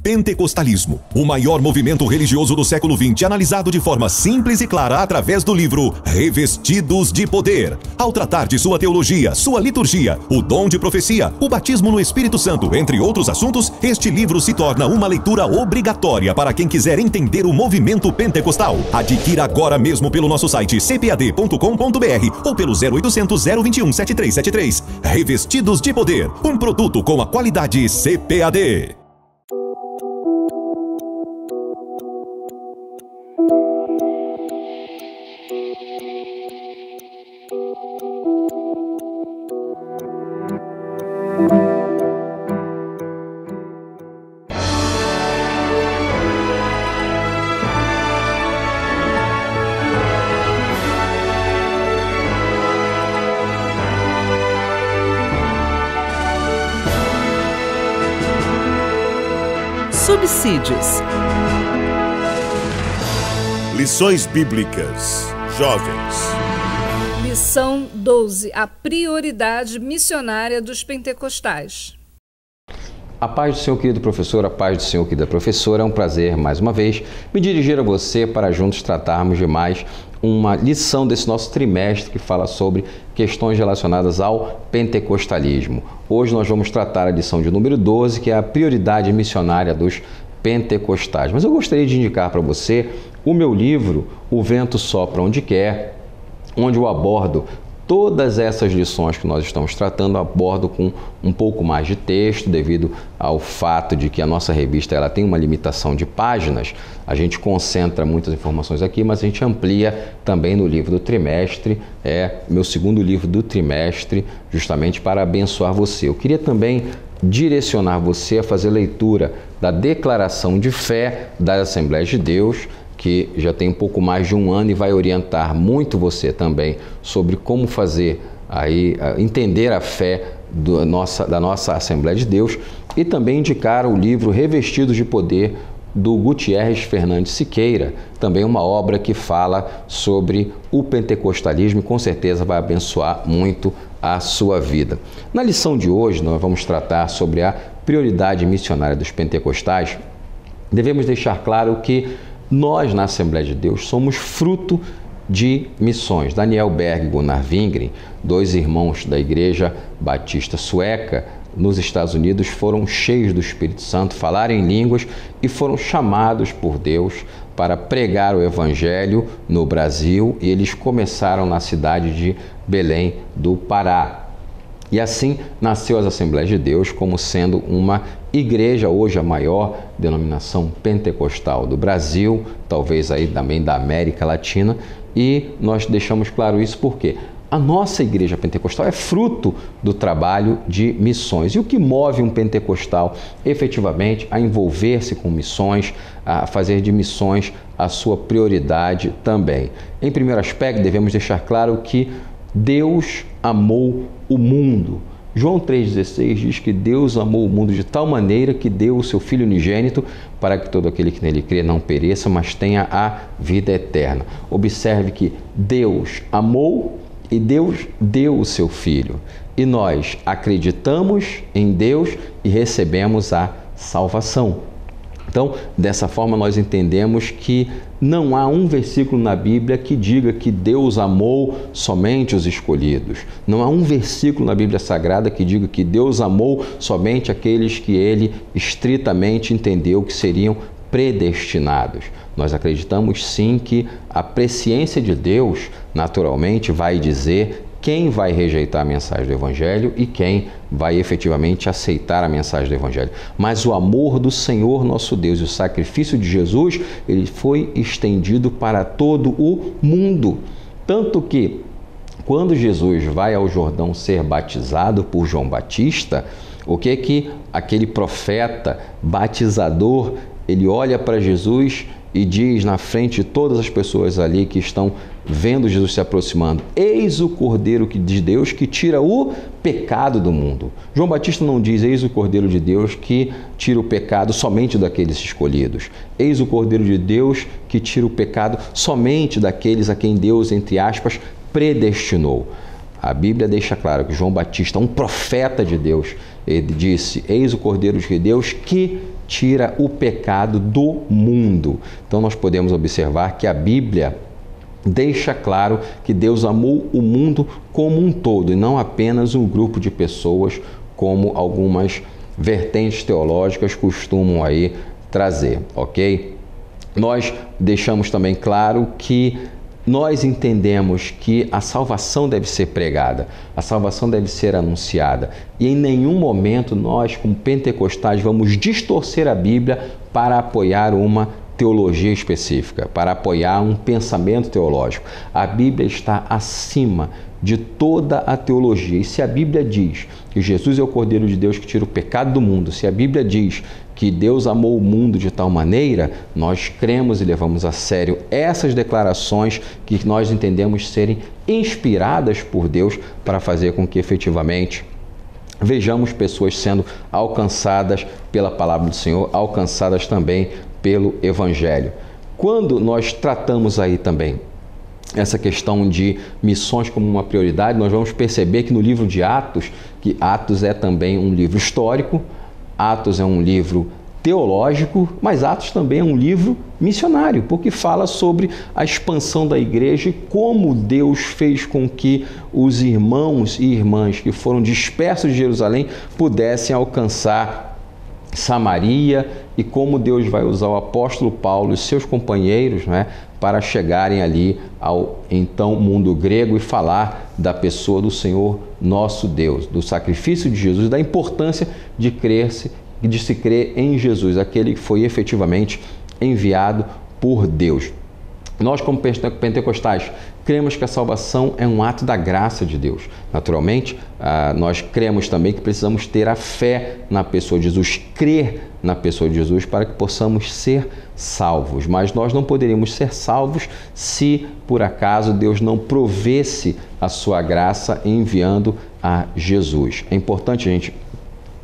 Pentecostalismo, o maior movimento religioso do século XX, analisado de forma simples e clara através do livro Revestidos de Poder. Ao tratar de sua teologia, sua liturgia, o dom de profecia, o batismo no Espírito Santo, entre outros assuntos, este livro se torna uma leitura obrigatória para quem quiser entender o movimento pentecostal. Adquira agora mesmo pelo nosso site cpad.com.br ou pelo 0800 021 7373. Revestidos de Poder, um produto com a qualidade CPAD. Subsídios. Lições Bíblicas. Jovens. Lição 12. A prioridade missionária dos pentecostais. A paz do Senhor, querido professor, a paz do Senhor, querida professora. É um prazer, mais uma vez, me dirigir a você para juntos tratarmos de mais uma lição desse nosso trimestre que fala sobre questões relacionadas ao pentecostalismo. Hoje nós vamos tratar a lição de número 12, que é a prioridade missionária dos pentecostais. Mas eu gostaria de indicar para você o meu livro, O Vento Sopra Onde Quer, onde eu abordo todas essas lições que nós estamos tratando, abordo com um pouco mais de texto, devido ao fato de que a nossa revista ela tem uma limitação de páginas. A gente concentra muitas informações aqui, mas a gente amplia também no livro do trimestre, meu segundo livro do trimestre, justamente para abençoar você. Eu queria também direcionar você a fazer leitura da declaração de fé das Assembleias de Deus, que já tem um pouco mais de um ano e vai orientar muito você também sobre como fazer entender a fé da nossa Assembleia de Deus, e também indicar o livro Revestidos de Poder do Gutierrez Fernandes Siqueira, também uma obra que fala sobre o pentecostalismo e com certeza vai abençoar muito a sua vida. Na lição de hoje nós vamos tratar sobre a prioridade missionária dos pentecostais. Devemos deixar claro que nós, na Assembleia de Deus, somos fruto de missões. Daniel Berg e Gunnar Wingren, dois irmãos da Igreja Batista Sueca, nos Estados Unidos, foram cheios do Espírito Santo, falaram em línguas e foram chamados por Deus para pregar o Evangelho no Brasil, e eles começaram na cidade de Belém do Pará. E assim nasceu as Assembleias de Deus como sendo uma igreja, hoje a maior denominação pentecostal do Brasil, talvez aí também da América Latina, e nós deixamos claro isso porque a nossa igreja pentecostal é fruto do trabalho de missões. E o que move um pentecostal efetivamente a envolver-se com missões, a fazer de missões a sua prioridade também? Em primeiro aspecto, devemos deixar claro que Deus amou o mundo. João 3,16 diz que Deus amou o mundo de tal maneira que deu o seu Filho unigênito para que todo aquele que nele crê não pereça, mas tenha a vida eterna. Observe que Deus amou e Deus deu o seu Filho. E nós acreditamos em Deus e recebemos a salvação. Então, dessa forma, nós entendemos que não há um versículo na Bíblia que diga que Deus amou somente os escolhidos. Não há um versículo na Bíblia Sagrada que diga que Deus amou somente aqueles que Ele estritamente entendeu que seriam predestinados. Nós acreditamos sim que a presciência de Deus, naturalmente, vai dizer quem vai rejeitar a mensagem do Evangelho e quem vai efetivamente aceitar a mensagem do Evangelho. Mas o amor do Senhor nosso Deus e o sacrifício de Jesus, ele foi estendido para todo o mundo. Tanto que, quando Jesus vai ao Jordão ser batizado por João Batista, o que aquele profeta batizador, ele olha para Jesus e diz na frente de todas as pessoas ali que estão vendo Jesus se aproximando: eis o Cordeiro de Deus que tira o pecado do mundo. João Batista não diz: eis o Cordeiro de Deus que tira o pecado somente daqueles escolhidos. Eis o Cordeiro de Deus que tira o pecado somente daqueles a quem Deus, entre aspas, predestinou. A Bíblia deixa claro que João Batista, um profeta de Deus, ele disse: eis o Cordeiro de Deus que tira o pecado do mundo. Então nós podemos observar que a Bíblia deixa claro que Deus amou o mundo como um todo e não apenas um grupo de pessoas, como algumas vertentes teológicas costumam aí trazer, ok? Nós deixamos também claro que nós entendemos que a salvação deve ser pregada, a salvação deve ser anunciada e em nenhum momento nós, como pentecostais, vamos distorcer a Bíblia para apoiar uma teologia específica, para apoiar um pensamento teológico. A Bíblia está acima de toda a teologia. E se a Bíblia diz que Jesus é o Cordeiro de Deus que tira o pecado do mundo, se a Bíblia diz que Deus amou o mundo de tal maneira, nós cremos e levamos a sério essas declarações que nós entendemos serem inspiradas por Deus para fazer com que efetivamente vejamos pessoas sendo alcançadas pela palavra do Senhor, alcançadas também pelo Evangelho. Quando nós tratamos aí também essa questão de missões como uma prioridade, nós vamos perceber que no livro de Atos, que Atos é também um livro histórico, Atos é um livro teológico, mas Atos também é um livro missionário, porque fala sobre a expansão da igreja e como Deus fez com que os irmãos e irmãs que foram dispersos de Jerusalém pudessem alcançar Samaria e como Deus vai usar o apóstolo Paulo e seus companheiros, né, para chegarem ali ao então mundo grego e falar da pessoa do Senhor nosso Deus, do sacrifício de Jesus, da importância de se crer em Jesus, aquele que foi efetivamente enviado por Deus. Nós, como pentecostais, cremos que a salvação é um ato da graça de Deus. Naturalmente, nós cremos também que precisamos ter a fé na pessoa de Jesus, crer na pessoa de Jesus para que possamos ser salvos. Mas nós não poderíamos ser salvos se, por acaso, Deus não provesse a sua graça enviando a Jesus. É importante a gente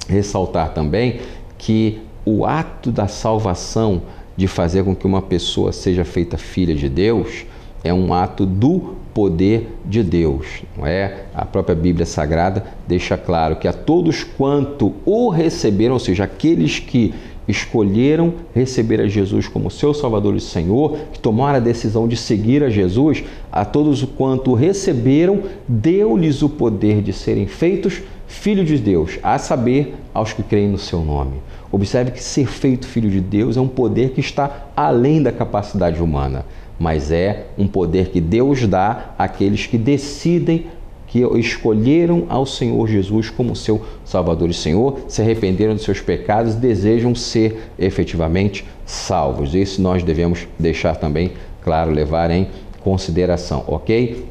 ressaltar também que o ato da salvação, de fazer com que uma pessoa seja feita filha de Deus, é um ato do poder de Deus, não é? A própria Bíblia Sagrada deixa claro que a todos quanto o receberam, ou seja, aqueles que escolheram receber a Jesus como seu Salvador e Senhor, que tomaram a decisão de seguir a Jesus, a todos quanto receberam, deu-lhes o poder de serem feitos filhos de Deus, a saber, aos que creem no seu nome. Observe que ser feito filho de Deus é um poder que está além da capacidade humana, mas é um poder que Deus dá àqueles que decidem, que escolheram ao Senhor Jesus como seu Salvador e Senhor, se arrependeram de seus pecados e desejam ser efetivamente salvos. Isso nós devemos deixar também, claro, levar em consideração, ok?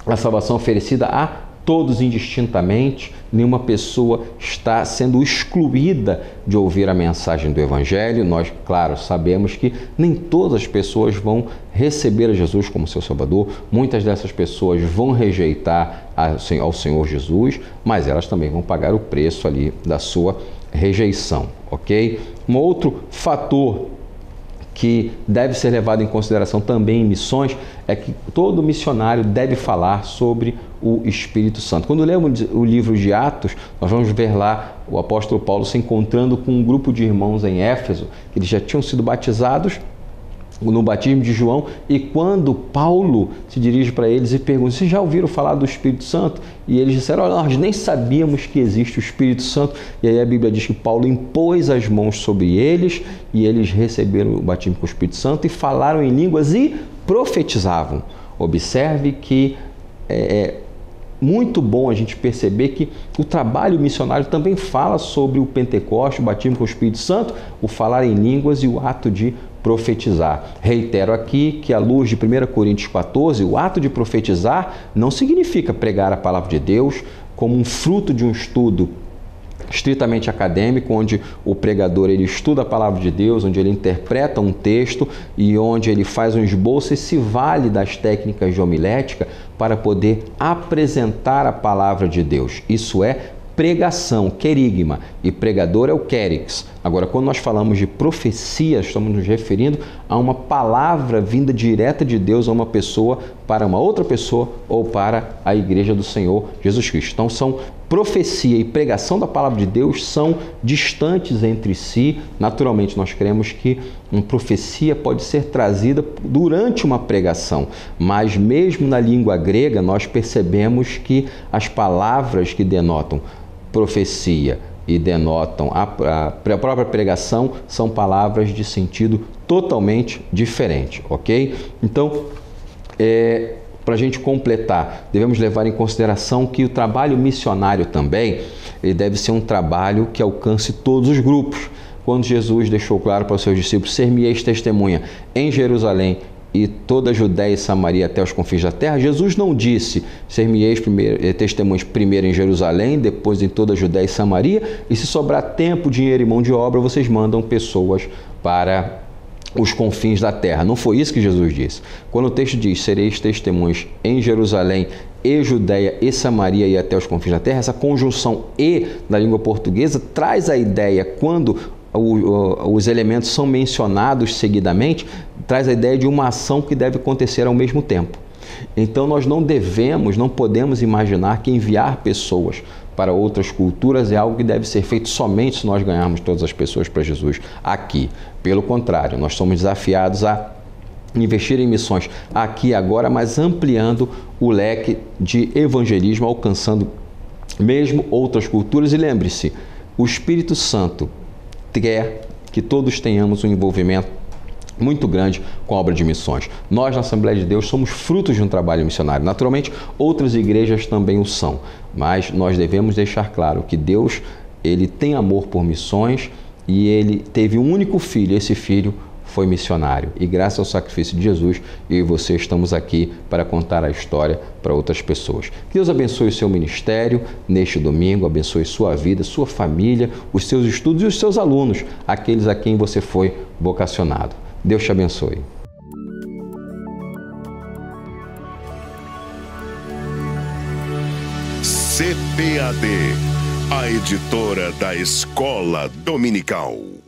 A salvação oferecida a todos indistintamente, nenhuma pessoa está sendo excluída de ouvir a mensagem do Evangelho. Nós, claro, sabemos que nem todas as pessoas vão receber a Jesus como seu Salvador, muitas dessas pessoas vão rejeitar ao Senhor Jesus, mas elas também vão pagar o preço ali da sua rejeição, ok? Um outro fator que deve ser levado em consideração também em missões é que todo missionário deve falar sobre o Espírito Santo. Quando lemos o livro de Atos, nós vamos ver lá o apóstolo Paulo se encontrando com um grupo de irmãos em Éfeso, que eles já tinham sido batizados no batismo de João, e quando Paulo se dirige para eles e pergunta: vocês já ouviram falar do Espírito Santo? E eles disseram: olha, nós nem sabíamos que existe o Espírito Santo. E aí a Bíblia diz que Paulo impôs as mãos sobre eles e eles receberam o batismo com o Espírito Santo e falaram em línguas e profetizavam. Observe que é muito bom a gente perceber que o trabalho missionário também fala sobre o Pentecostes, o batismo com o Espírito Santo, o falar em línguas e o ato de profetizar. Reitero aqui que, à luz de 1 Coríntios 14, o ato de profetizar não significa pregar a palavra de Deus como um fruto de um estudo estritamente acadêmico, onde o pregador ele estuda a palavra de Deus, onde ele interpreta um texto e onde ele faz um esboço e se vale das técnicas de homilética para poder apresentar a palavra de Deus. Isso é pregação, querigma, e pregador é o querix. Agora, quando nós falamos de profecia, estamos nos referindo a uma palavra vinda direta de Deus a uma pessoa, para uma outra pessoa ou para a igreja do Senhor Jesus Cristo. Então, profecia e pregação da palavra de Deus são distantes entre si. Naturalmente, nós cremos que uma profecia pode ser trazida durante uma pregação, mas mesmo na língua grega, nós percebemos que as palavras que denotam profecia e denotam a própria pregação são palavras de sentido totalmente diferente, ok? Então, para a gente completar, devemos levar em consideração que o trabalho missionário também ele deve ser um trabalho que alcance todos os grupos. Quando Jesus deixou claro para os seus discípulos, ser-me-eis testemunha em Jerusalém e toda a Judéia e Samaria até os confins da terra, Jesus não disse, ser-me-eis testemunhas primeiro em Jerusalém, depois em toda a Judéia e Samaria, e se sobrar tempo, dinheiro e mão de obra, vocês mandam pessoas para os confins da terra. Não foi isso que Jesus disse. Quando o texto diz, sereis testemunhas em Jerusalém e Judéia e Samaria e até os confins da terra, essa conjunção "e" da língua portuguesa traz a ideia, quando os elementos são mencionados seguidamente, traz a ideia de uma ação que deve acontecer ao mesmo tempo. Então nós não podemos imaginar que enviar pessoas para outras culturas é algo que deve ser feito somente se nós ganharmos todas as pessoas para Jesus aqui. Pelo contrário, nós somos desafiados a investir em missões aqui e agora, mas ampliando o leque de evangelismo, alcançando mesmo outras culturas. E lembre-se, o Espírito Santo quer que todos tenhamos um envolvimento muito grande com a obra de missões. Nós, na Assembleia de Deus, somos frutos de um trabalho missionário. Naturalmente, outras igrejas também o são, mas nós devemos deixar claro que Deus, ele tem amor por missões e ele teve um único filho, esse filho foi missionário. E graças ao sacrifício de Jesus, eu e você estamos aqui para contar a história para outras pessoas. Que Deus abençoe o seu ministério neste domingo, abençoe sua vida, sua família, os seus estudos e os seus alunos, aqueles a quem você foi vocacionado. Deus te abençoe. CPAD, a editora da Escola Dominical.